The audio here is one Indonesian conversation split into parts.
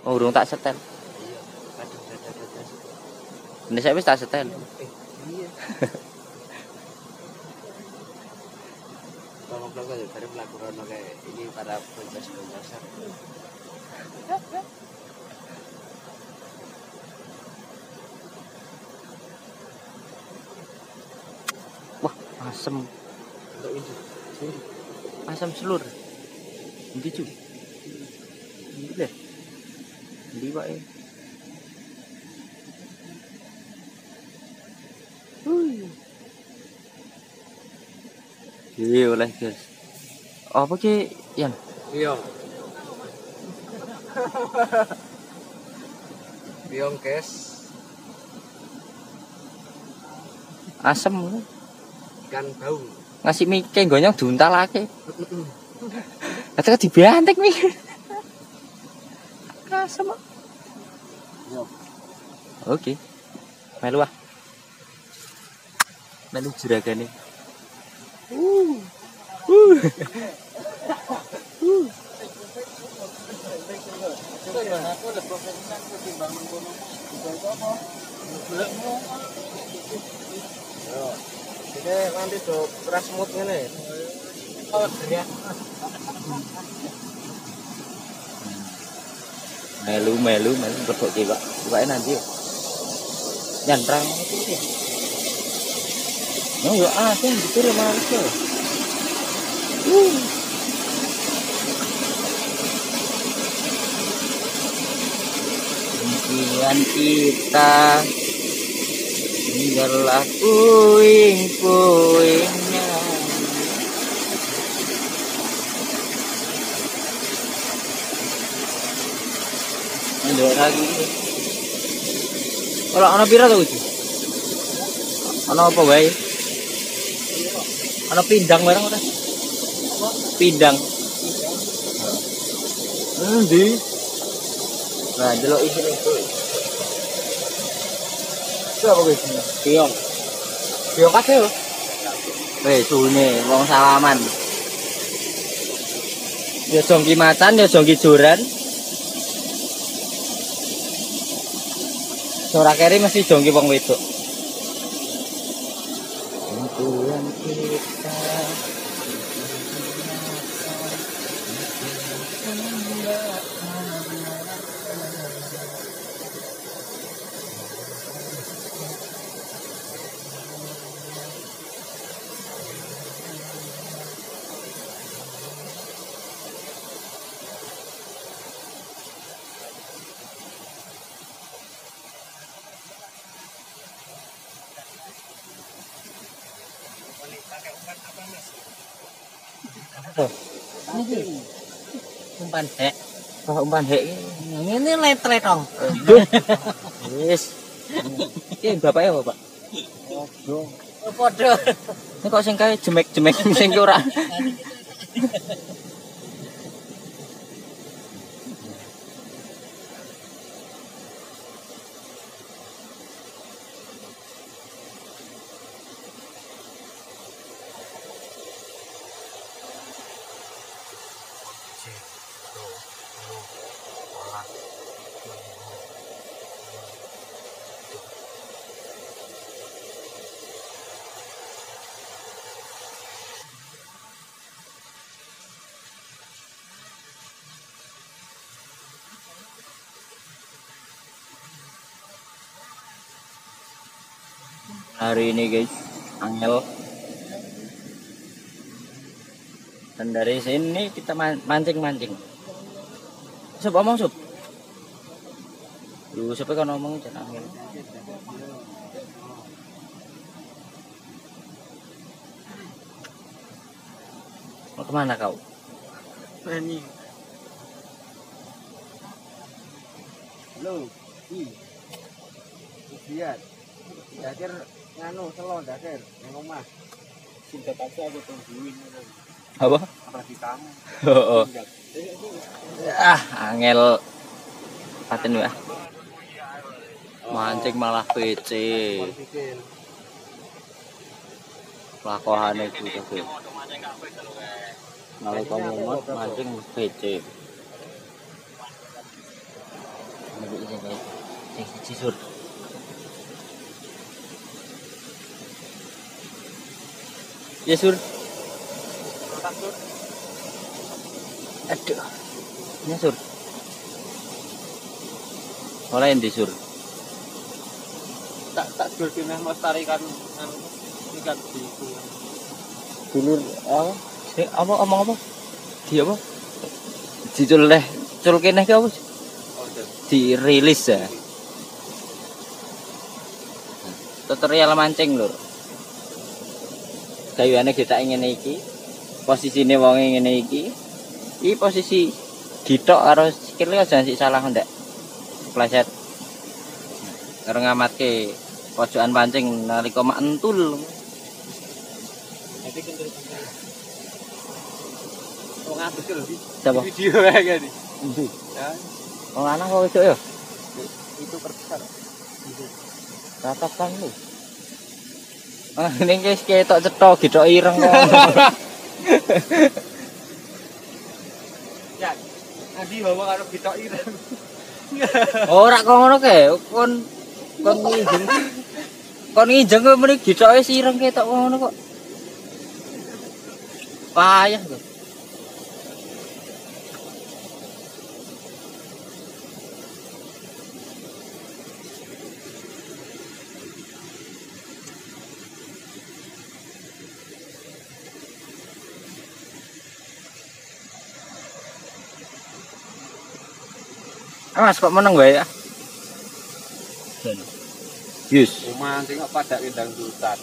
Oh, urung tak setel. Iya, kadang dada-dada. Ini saya wis tak setel. Iya. Ngomong-ngomong ya, baru melakukan kayak ini para penjas-penjasan. Wah, asem. Untuk ini. Asam selur. Endi cu? Endi le? Endi wae? Iya oleh guys. Apa ki Yan? Biong. Biong guys. Asem. Ikan bau. Ngasih mike gonyong diuntalake. Kata dibantek mi. Asem. Yo. Oke. Melu ah. Melu juragane. Ini nanti do keras semut ngene. Oh, ya. Melu kebok ki, Pak. Bukae nanti yo. Nyantrang iki. No yo asing diturun malah iso. Impian kita tinggallah puing-puingnya. Ndok lagi. Kalau ana pira to iki? Ana apa wae? Ana pindang barang ora? Pindang. Endi? Nah, delok isine itu. Siapa guys? Biong. Biong kabeh lho. Suhune wong salaman. Ya jongki macan, ya jongki joran. Ora keri mesti jongki wong wedok. Impian kita. Umpan hek. Oh, umpan hek ini letre dong. Wis. Iki bapake apa, Pak? Podo. Oh, podo. Ini kok sing kae jemek-jemek sing ora. Hari ini guys, angel. Dan dari sini kita mancing-mancing. Sup omong sup. Lu siapa kan ngomong jangan angel. Mau kemana kau? Ini. Halo. Lihat. Dakir nganu selo dakir nang omah. Sing dapatke aku tungguin. Apa? Apa di kamu? Oh. Angel paten wae. Mancing malah PC. Lakohane iki kabeh. Nalika mumet mancing PC. siji sur. Ya sur. Aduh. Ya sur. Mulai endi sur? Tak dul dina melestarikan ikan di Dulur apa? Apa omong apa? Di apa? Dicul leh, cul kene ki apa? Dirilis ya. Tutorial mancing lur. Gayane kita ngene iki. Posisine wonge ngene iki. Iki posisi ditok karo sikile aja sik salah ndak. Pleset. Karo ngamatke pojokan pancing nalika mak entul. Jadi kentul. Oh ngadeg lho iki. Siapa? Video kayak gini. Endi? Ya, Wong lanang kok wedok ya? itu terbesar. Tatapan lu. Ah, ning wis ketok cetha githok ireng kok. Ya, Adi bawa karo bitok ireng. Ora kok ngono kae, kon nginjeng. Kon nginjeng kok mriki githoke sireng ketok ngono kok. Payah kok. Mas kok meneng wae ya? Yus. Mancing kok pada kendang dutan.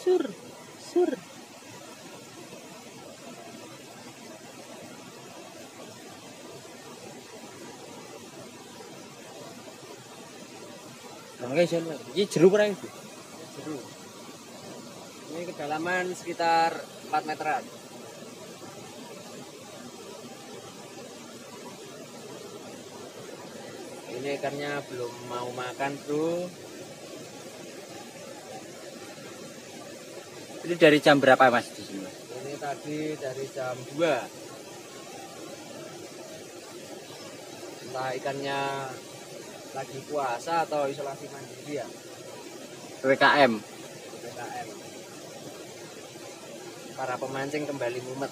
Sur. Oke, ini jeruk ora iki? Jeruk. Ini kedalaman sekitar 4 meteran. Ini ikannya belum mau makan, bro. Itu dari jam berapa Mas di sini? Ini tadi dari jam 2. Entah ikannya lagi puasa atau isolasi mandiri ya. PPKM. PPKM. Para pemancing kembali mumet.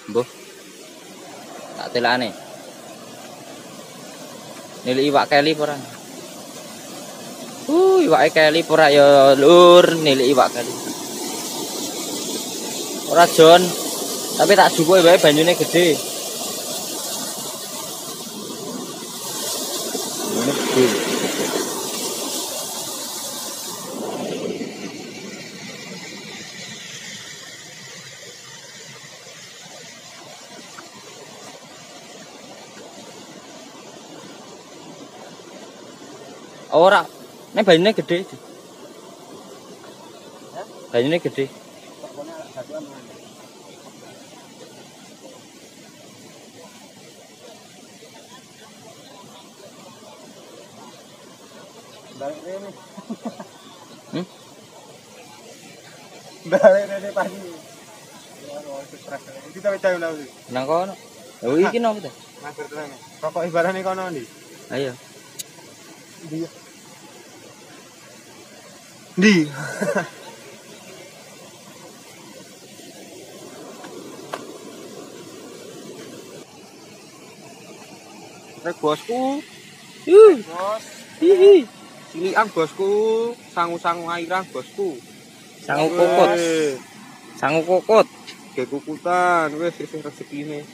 Mbuh. Tak telane. Nilai iwak keli ora? Iwak keli ora ya lur, nilai iwak keli. Ora Jon. Tapi tak jupuke wae banyune gede. Ini gede. Ora. Nek banyune gede. Banyune gede. Pokoknya satuan mana? Balik rene. Balik rene pagi. Iki ta wecah lho. Nang kono. Lho iki nopo to? Mager tenan. Rokok ibarane kono ndi? Ayo. Ndi? Ndi? Rek bosku. Bos. Hihi. Cilian bosku, sangu-sangu airang bosku. Sangu kokot. Sangu kokot. Ge kukutan wis isih rezekine.